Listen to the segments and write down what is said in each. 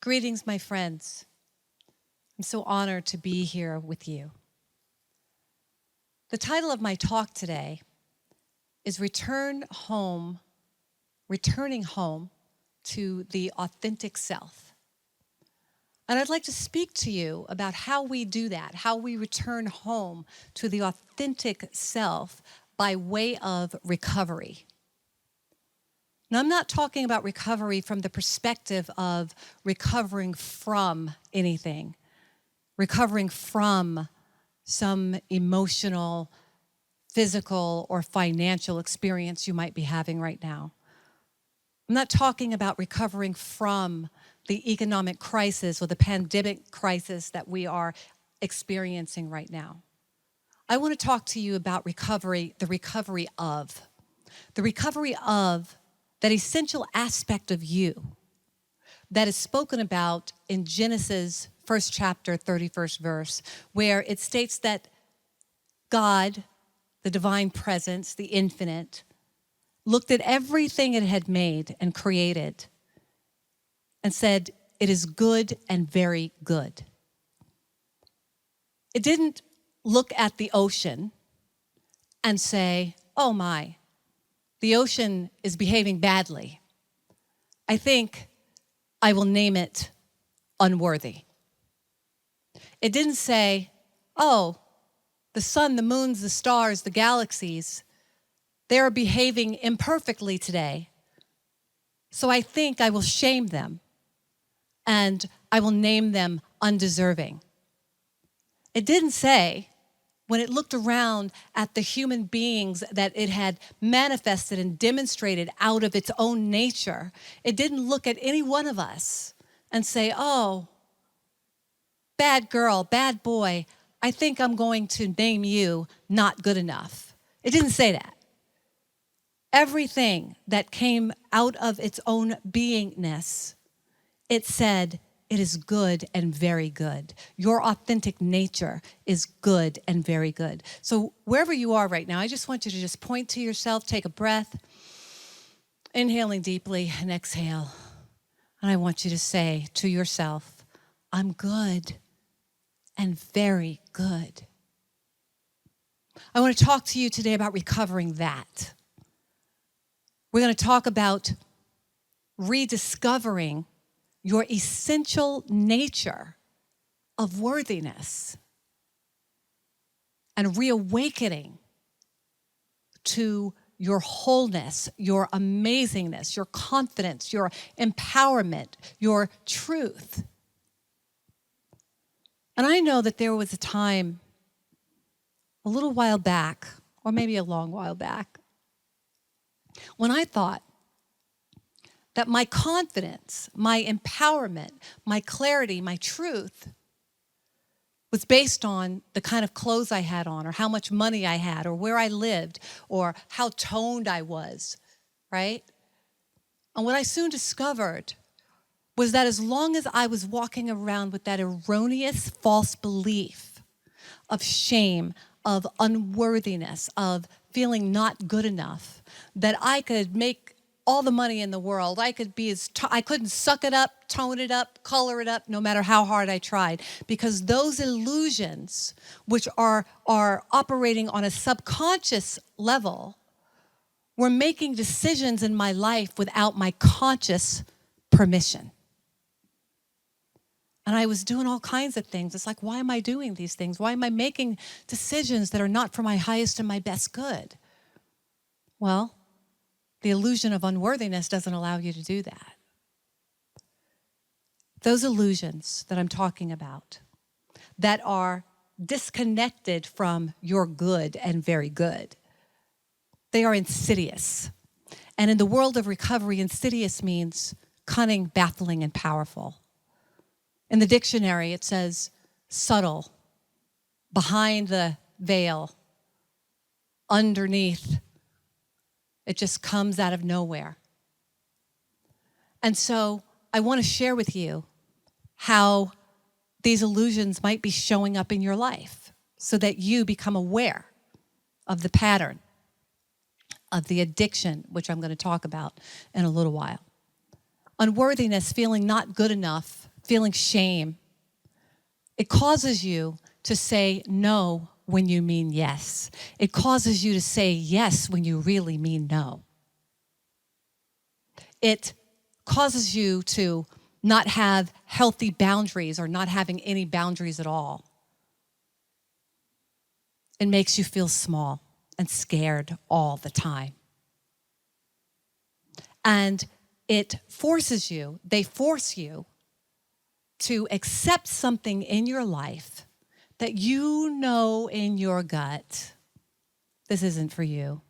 Greetings, my friends. I'm so honored to be here with you. The title of my talk today is Returning Home to the Authentic Self. And I'd like to speak to you about how we do that, how we return home to the authentic self by way of recovery. Now, I'm not talking about recovery from the perspective of recovering from anything, recovering from some emotional, physical, or financial experience you might be having right now. I'm not talking about recovering from the economic crisis or the pandemic crisis that we are experiencing right now. I want to talk to you about recovery, the recovery of that essential aspect of you that is spoken about in Genesis 1st chapter, 31st verse, where it states that God, the divine presence, the infinite, looked at everything it had made and created and said, it is good and very good. It didn't look at the ocean and say, oh my, the ocean is behaving badly. I think I will name it unworthy. It didn't say, oh, the sun, the moons, the stars, the galaxies, they're behaving imperfectly today. So I think I will shame them and I will name them undeserving. It didn't say, when it looked around at the human beings that it had manifested and demonstrated out of its own nature, it didn't look at any one of us and say, oh, bad girl, bad boy, I think I'm going to name you not good enough. It didn't say that. Everything that came out of its own beingness, it said, it is good and very good. Your authentic nature is good and very good. So wherever you are right now, I just want you to just point to yourself, take a breath, inhaling deeply and exhale. And I want you to say to yourself, I'm good and very good. I want to talk to you today about recovering that. We're going to talk about rediscovering your essential nature of worthiness and reawakening to your wholeness, your amazingness, your confidence, your empowerment, your truth. And I know that there was a time a little while back, or maybe a long while back, when I thought that my confidence, my empowerment, my clarity, my truth was based on the kind of clothes I had on, or how much money I had, or where I lived, or how toned I was, right? And what I soon discovered was that as long as I was walking around with that erroneous false belief of shame, of unworthiness, of feeling not good enough, that I could make all the money in the world, I couldn't suck it up, tone it up, color it up, no matter how hard I tried, because those illusions, which are operating on a subconscious level, were making decisions in my life without my conscious permission. And I was doing all kinds of things. It's like, why am I doing these things? Why am I making decisions that are not for my highest and my best good? Well, the illusion of unworthiness doesn't allow you to do that. Those illusions that I'm talking about that are disconnected from your good and very good, they are insidious. And in the world of recovery, insidious means cunning, baffling, and powerful. In the dictionary, it says subtle, behind the veil, underneath. It just comes out of nowhere. And so I want to share with you how these illusions might be showing up in your life so that you become aware of the pattern, of the addiction, which I'm going to talk about in a little while. Unworthiness, feeling not good enough, feeling shame. It causes you to say no when you mean yes. It causes you to say yes when you really mean no. It causes you to not have healthy boundaries or not having any boundaries at all. It makes you feel small and scared all the time. And they force you to accept something in your life that you know in your gut, this isn't for you.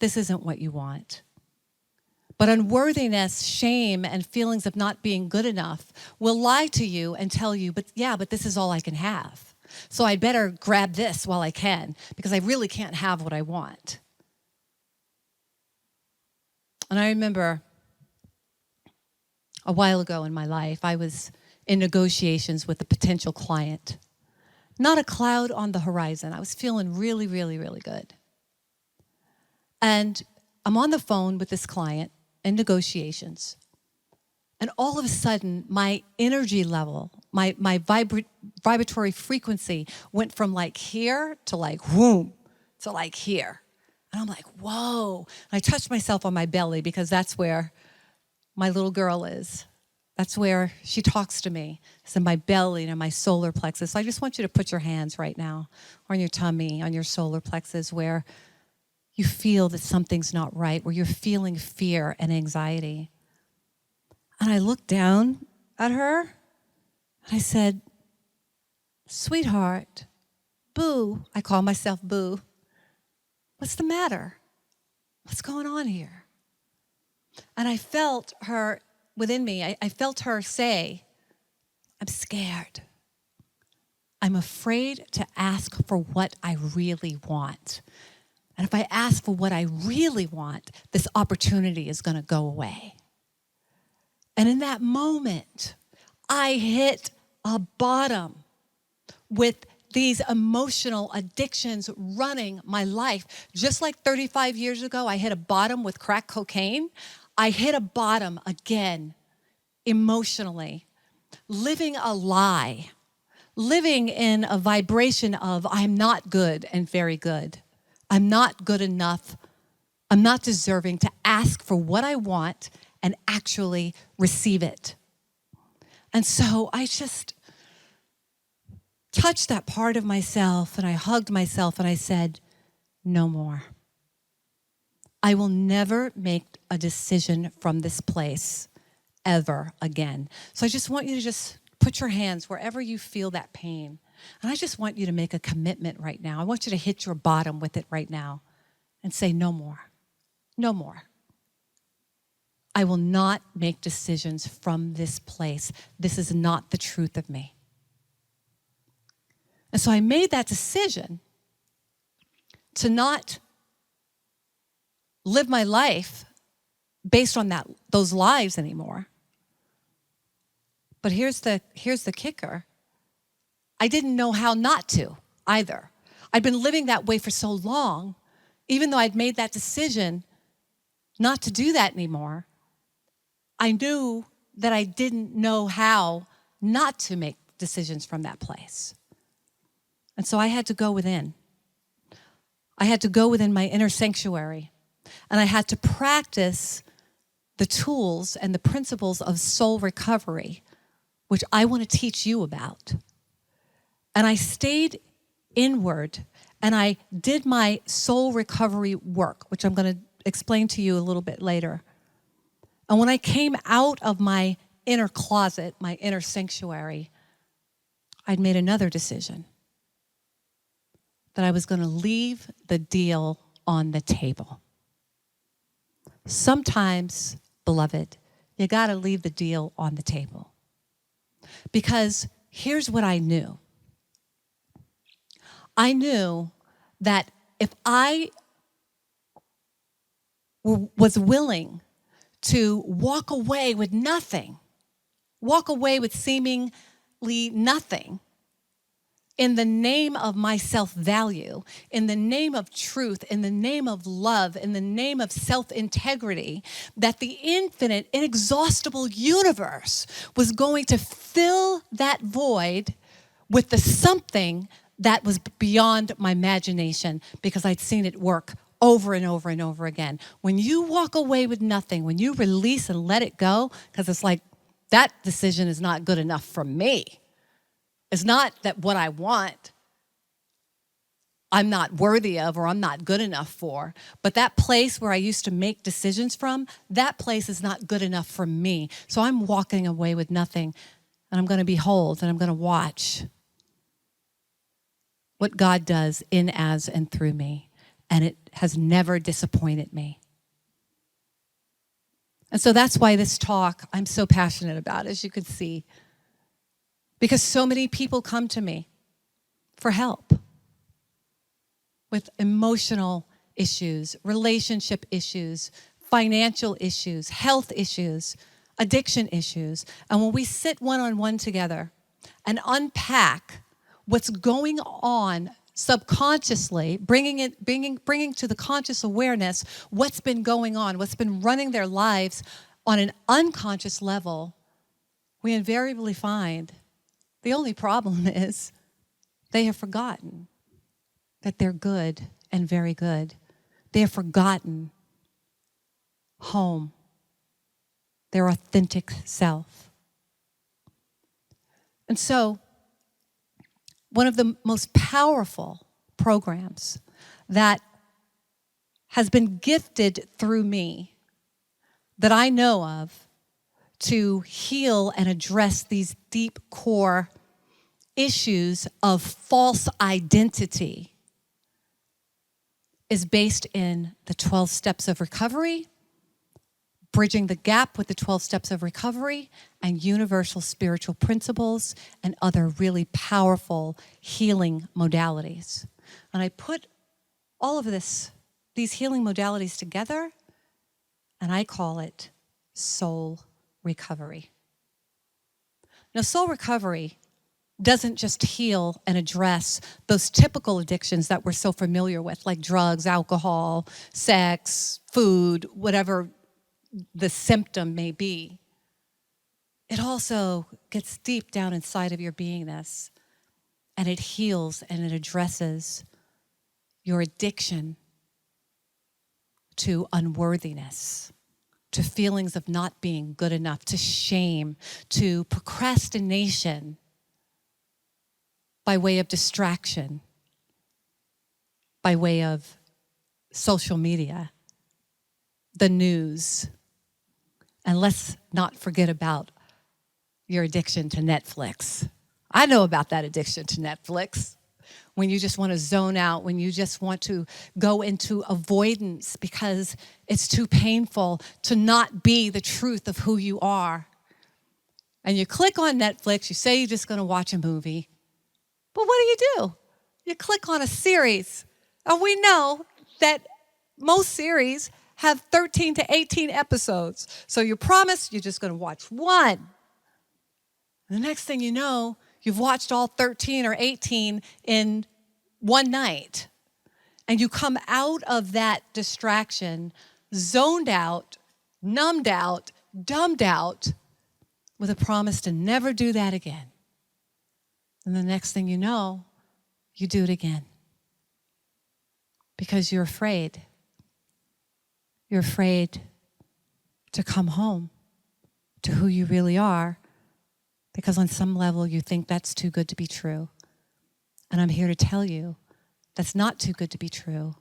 This isn't what you want. But unworthiness, shame, and feelings of not being good enough will lie to you and tell you, but this is all I can have. So I better grab this while I can because I really can't have what I want. And I remember a while ago in my life, I was in negotiations with a potential client. Not a cloud on the horizon. I was feeling really, really, really good. And I'm on the phone with this client in negotiations. And all of a sudden, my energy level, my vibratory frequency went from like here to like whoom to like here. And I'm like, whoa. And I touched myself on my belly because that's where my little girl is. That's where she talks to me. It's in my belly and in my solar plexus. So I just want you to put your hands right now on your tummy, on your solar plexus, where you feel that something's not right, where you're feeling fear and anxiety. And I looked down at her and I said, sweetheart, Boo, I call myself Boo. What's the matter? What's going on here? And I felt her within me, I felt her say, I'm scared. I'm afraid to ask for what I really want. And if I ask for what I really want, this opportunity is going to go away. And in that moment, I hit a bottom with these emotional addictions running my life. Just like 35 years ago, I hit a bottom with crack cocaine. I hit a bottom again emotionally, living a lie, living in a vibration of I'm not good and very good. I'm not good enough. I'm not deserving to ask for what I want and actually receive it. And so I just touched that part of myself and I hugged myself and I said, no more. I will never make a decision from this place ever again. So I just want you to just put your hands wherever you feel that pain. And I just want you to make a commitment right now. I want you to hit your bottom with it right now and say, no more. No more. I will not make decisions from this place. This is not the truth of me. And so I made that decision to not live my life based on those lies anymore. But here's the kicker. I didn't know how not to either. I'd been living that way for so long, even though I'd made that decision not to do that anymore. I knew that I didn't know how not to make decisions from that place. And so I had to go within. I had to go within my inner sanctuary. And I had to practice the tools and the principles of soul recovery, which I want to teach you about. And I stayed inward and I did my soul recovery work, which I'm going to explain to you a little bit later. And when I came out of my inner closet, my inner sanctuary, I'd made another decision that I was going to leave the deal on the table. Sometimes, beloved, you got to leave the deal on the table. Because here's what I knew. I knew that if I was willing to walk away with nothing, walk away with seemingly nothing, in the name of my self-value, in the name of truth, in the name of love, in the name of self-integrity, that the infinite, inexhaustible universe was going to fill that void with the something that was beyond my imagination, because I'd seen it work over and over and over again. When you walk away with nothing, when you release and let it go, because it's like, that decision is not good enough for me. It's not that what I want I'm not worthy of or I'm not good enough for, but that place where I used to make decisions from, that place is not good enough for me. So I'm walking away with nothing, and I'm going to behold and I'm going to watch what God does in, as, and through me. And it has never disappointed me. And so that's why this talk I'm so passionate about, as you could see. Because so many people come to me for help with emotional issues, relationship issues, financial issues, health issues, addiction issues. And when we sit one-on-one together and unpack what's going on subconsciously, bringing to the conscious awareness what's been going on, what's been running their lives on an unconscious level, we invariably find the only problem is they have forgotten that they're good and very good. They have forgotten home, their authentic self. And so, one of the most powerful programs that has been gifted through me that I know of to heal and address these deep core issues of false identity is based in the 12 steps of recovery, bridging the gap with the 12 steps of recovery, and universal spiritual principles and other really powerful healing modalities. And I put all of these healing modalities together, and I call it soul recovery. Now, soul recovery doesn't just heal and address those typical addictions that we're so familiar with, like drugs, alcohol, sex, food, whatever the symptom may be. It also gets deep down inside of your beingness, and it heals and it addresses your addiction to unworthiness, to feelings of not being good enough, to shame, to procrastination by way of distraction, by way of social media, the news. And let's not forget about your addiction to Netflix. I know about that addiction to Netflix. When you just want to zone out, when you just want to go into avoidance because it's too painful to not be the truth of who you are. And you click on Netflix, you say you're just going to watch a movie. But what do? You click on a series. And we know that most series have 13 to 18 episodes. So you promise you're just going to watch one. And the next thing you know, you've watched all 13 or 18 in one night. And you come out of that distraction zoned out, numbed out, dumbed out, with a promise to never do that again. And the next thing you know, you do it again. Because you're afraid. You're afraid to come home to who you really are, because on some level you think that's too good to be true. And I'm here to tell you that's not too good to be true.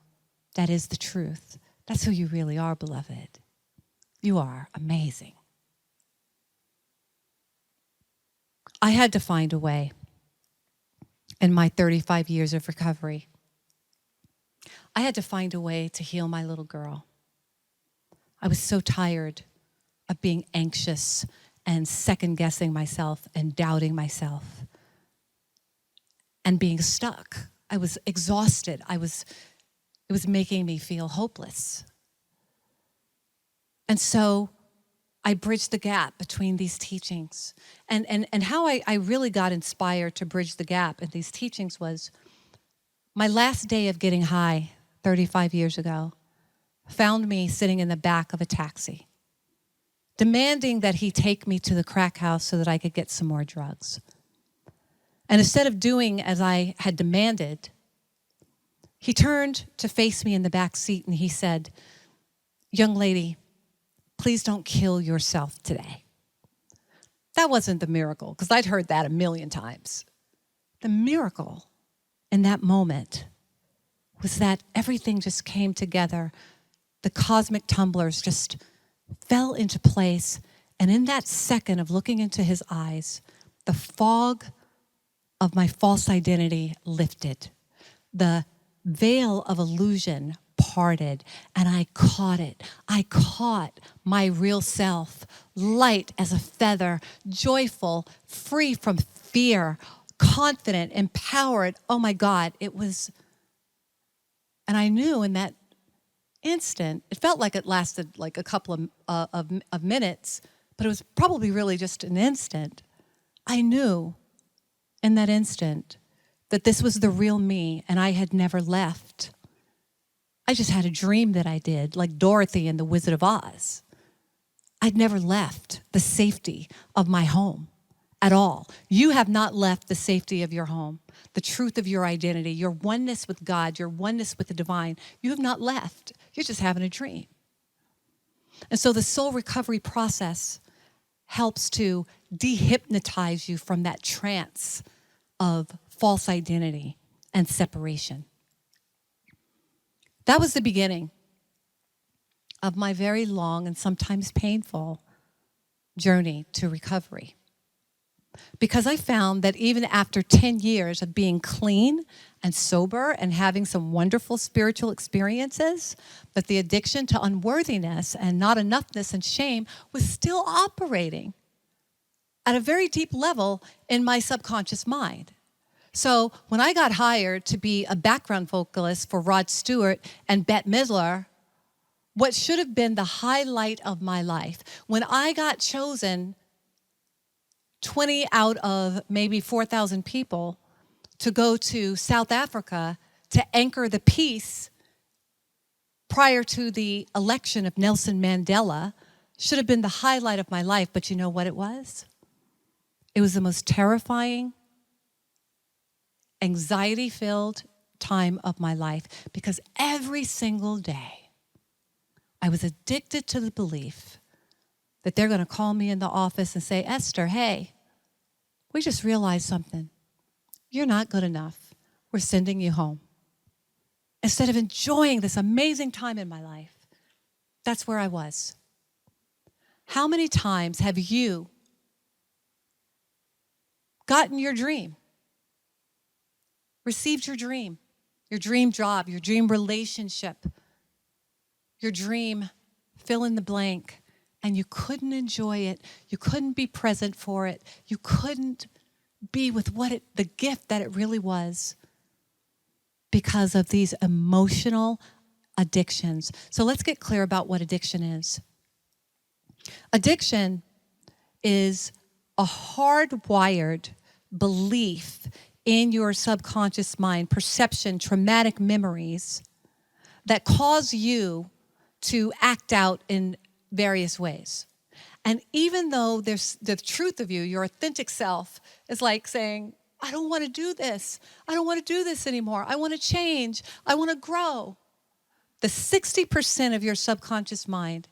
That is the truth. That's who you really are, beloved. You are amazing. I had to find a way in my 35 years of recovery. I had to find a way to heal my little girl. I was so tired of being anxious and second-guessing myself and doubting myself and being stuck. I was exhausted. It was making me feel hopeless. And so I bridged the gap between these teachings. And how I really got inspired to bridge the gap in these teachings was my last day of getting high 35 years ago found me sitting in the back of a taxi, demanding that he take me to the crack house so that I could get some more drugs. And instead of doing as I had demanded, he turned to face me in the back seat and he said, "Young lady, please don't kill yourself today." That wasn't the miracle, because I'd heard that a million times. The miracle in that moment was that everything just came together. The cosmic tumblers just fell into place. And in that second of looking into his eyes, the fog of my false identity lifted. The veil of illusion parted, and I caught it. I caught my real self, light as a feather, joyful, free from fear, confident, empowered. Oh my God, it was, and I knew in that instant, it felt like it lasted like a couple of minutes, but it was probably really just an instant. I knew in that instant that this was the real me, and I had never left. I just had a dream that I did, like Dorothy in The Wizard of Oz. I'd never left the safety of my home at all. You have not left the safety of your home, the truth of your identity, your oneness with God, your oneness with the divine. You have not left. You're just having a dream. And so the soul recovery process helps to dehypnotize you from that trance of false identity and separation. That was the beginning of my very long and sometimes painful journey to recovery. Because I found that even after 10 years of being clean and sober and having some wonderful spiritual experiences, that the addiction to unworthiness and not enoughness and shame was still operating at a very deep level in my subconscious mind. So when I got hired to be a background vocalist for Rod Stewart and Bette Midler, what should have been the highlight of my life, when I got chosen 20 out of maybe 4,000 people to go to South Africa to anchor the peace prior to the election of Nelson Mandela, should have been the highlight of my life. But you know what it was? It was the most terrifying, anxiety-filled time of my life, because every single day I was addicted to the belief that they're going to call me in the office and say, "Esther, hey, we just realized something. You're not good enough. We're sending you home." Instead of enjoying this amazing time in my life, that's where I was. How many times have you gotten your dream, received your dream job, your dream relationship, your dream fill in the blank, and you couldn't enjoy it, you couldn't be present for it, you couldn't be with the gift that it really was, because of these emotional addictions? So let's get clear about what addiction is. Addiction is a hardwired belief in your subconscious mind, perception, traumatic memories that cause you to act out in various ways. And even though there's the truth of you, your authentic self is like saying, "I don't want to do this. I don't want to do this anymore. I want to change. I want to grow." The 60% of your subconscious mind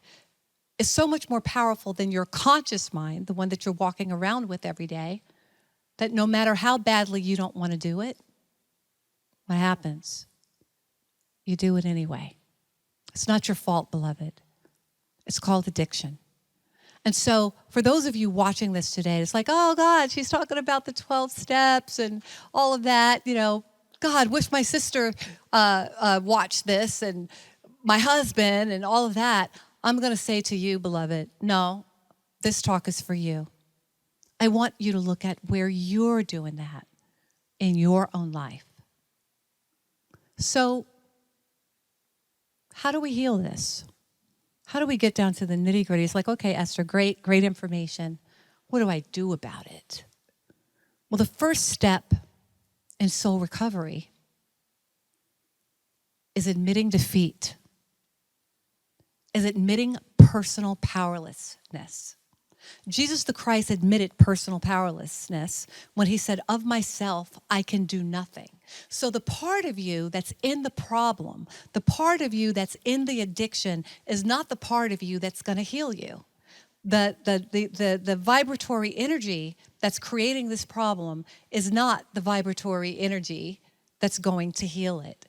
is so much more powerful than your conscious mind, the one that you're walking around with every day, that no matter how badly you don't want to do it, what happens? You do it anyway. It's not your fault, beloved. It's called addiction. And so for those of you watching this today, it's like, "Oh God, she's talking about the 12 steps and all of that. You know, God, wish my sister watched this, and my husband and all of that." I'm going to say to you, beloved, no, this talk is for you. I want you to look at where you're doing that in your own life. So how do we heal this? How do we get down to the nitty-gritty? It's like, okay, Esther, great information. What do I do about it? Well, the first step in soul recovery is admitting defeat, is admitting personal powerlessness. Jesus the Christ admitted personal powerlessness when he said, of myself, I can do nothing. So the part of you that's in the problem, the part of you that's in the addiction is not the part of you that's going to heal you. The vibratory energy that's creating this problem is not the vibratory energy that's going to heal it.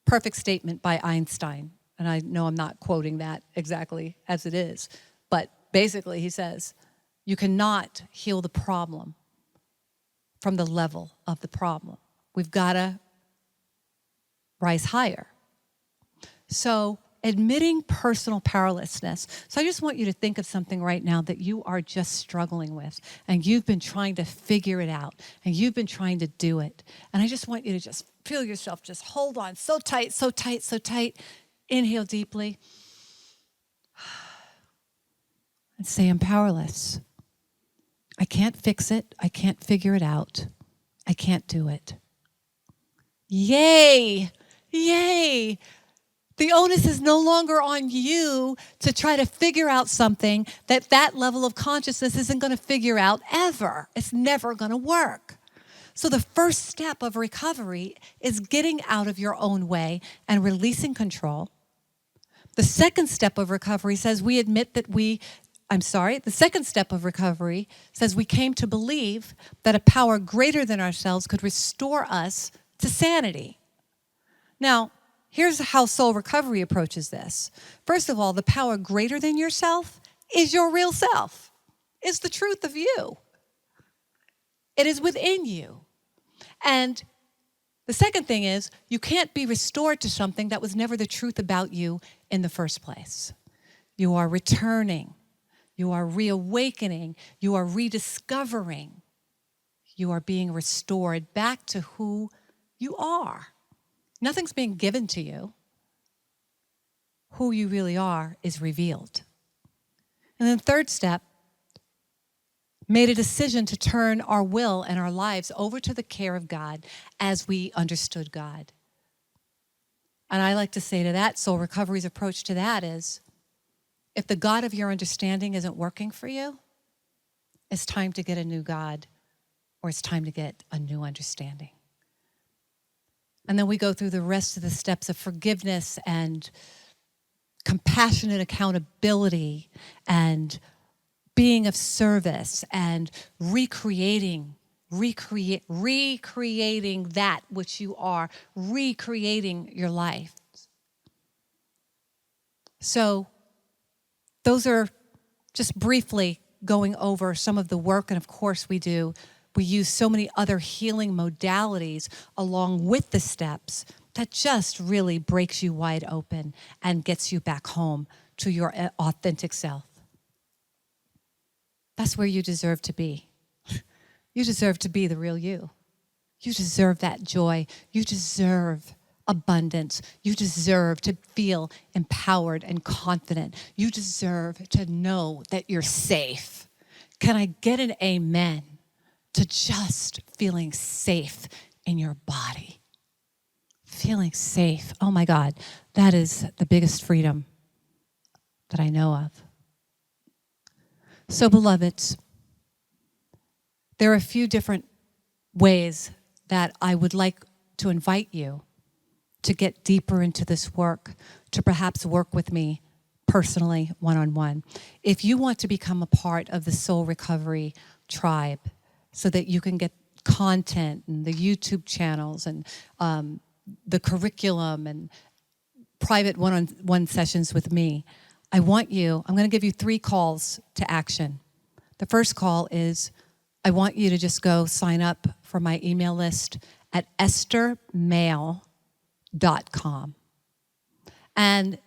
Perfect statement by Einstein. And I know I'm not quoting that exactly as it is, but basically he says, you cannot heal the problem from the level of the problem. We've got to rise higher. So admitting personal powerlessness. So I just want you to think of something right now that you are just struggling with, and you've been trying to figure it out, and you've been trying to do it. And I just want you to just feel yourself, just hold on so tight, so tight, so tight. Inhale deeply. And say, I'm powerless. I can't fix it. I can't figure it out. I can't do it. Yay! Yay! The onus is no longer on you to try to figure out something that level of consciousness isn't going to figure out ever. It's never going to work. So the first step of recovery is getting out of your own way and releasing control. The second step of recovery says we admit that the second step of recovery says we came to believe that a power greater than ourselves could restore us to sanity. Now, here's how soul recovery approaches this. First of all, the power greater than yourself is your real self. It's the truth of you. It is within you. And the second thing is, you can't be restored to something that was never the truth about you in the first place. You are returning. You are reawakening. You are rediscovering. You are being restored back to who you are. Nothing's being given to you. Who you really are is revealed. And then third step, made a decision to turn our will and our lives over to the care of God as we understood God. And I like to say to that, soul recovery's approach to that is, if the God of your understanding isn't working for you, it's time to get a new God, or it's time to get a new understanding. And then we go through the rest of the steps of forgiveness and compassionate accountability and being of service and recreating that which you are, recreating your life. So those are just briefly going over some of the work, and of course we use so many other healing modalities along with the steps that just really breaks you wide open and gets you back home to your authentic self. That's where you deserve to be. You deserve to be the real you. You deserve that joy. You deserve abundance. You deserve to feel empowered and confident. You deserve to know that you're safe. Can I get an amen to just feeling safe in your body? Feeling safe. Oh my God, that is the biggest freedom that I know of. So, beloveds, there are a few different ways that I would like to invite you to get deeper into this work, to perhaps work with me personally, one-on-one. If you want to become a part of the Soul Recovery Tribe so that you can get content and the YouTube channels and the curriculum and private one-on-one sessions with me, I'm going to give you 3 calls to action. The first call is, I want you to just go sign up for my email list at esthermail.com. And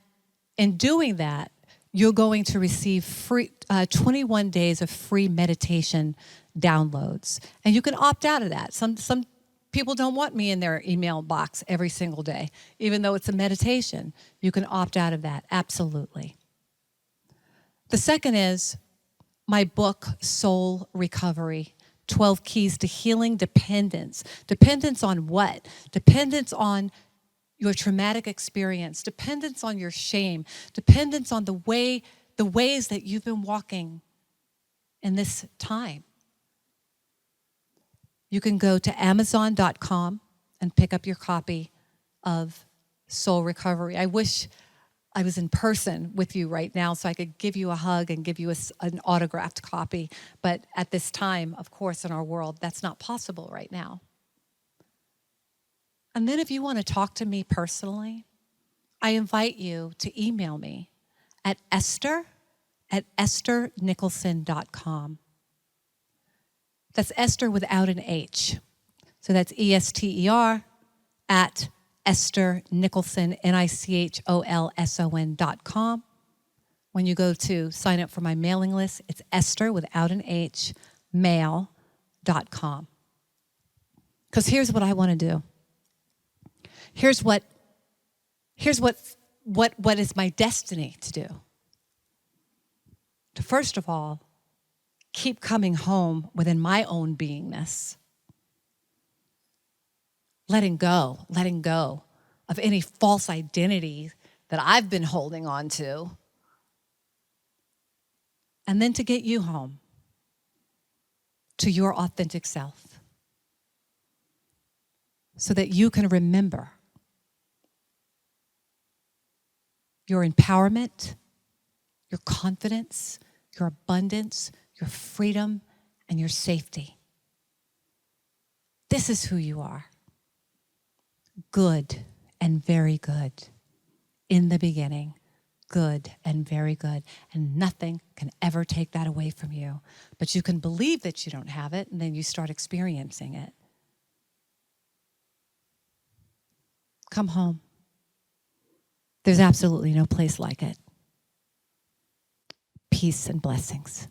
in doing that, you're going to receive free 21 days of free meditation downloads. And you can opt out of that. Some people don't want me in their email box every single day, even though it's a meditation. You can opt out of that, absolutely. The second is my book, Soul Recovery, 12 Keys to Healing Dependence. Dependence on what? Dependence on your traumatic experience, dependence on your shame, dependence on the ways that you've been walking in this time. You can go to Amazon.com and pick up your copy of Soul Recovery. I wish I was in person with you right now so I could give you a hug and give you an autographed copy. But at this time, of course, in our world, that's not possible right now. And then if you want to talk to me personally, I invite you to email me at esther@esthernicholson.com. That's Esther without an H. So that's ESTER at Esther Nicholson, NICHOLSON.com. When you go to sign up for my mailing list, it's Esther without an H, mail.com. Because here's what I want to do. Here's what is my destiny to do. To first of all, keep coming home within my own beingness. Letting go of any false identity that I've been holding on to. And then to get you home to your authentic self so that you can remember your empowerment, your confidence, your abundance, your freedom, and your safety. This is who you are. Good and very good. In the beginning, good and very good. And nothing can ever take that away from you. But you can believe that you don't have it, and then you start experiencing it. Come home. There's absolutely no place like it. Peace and blessings.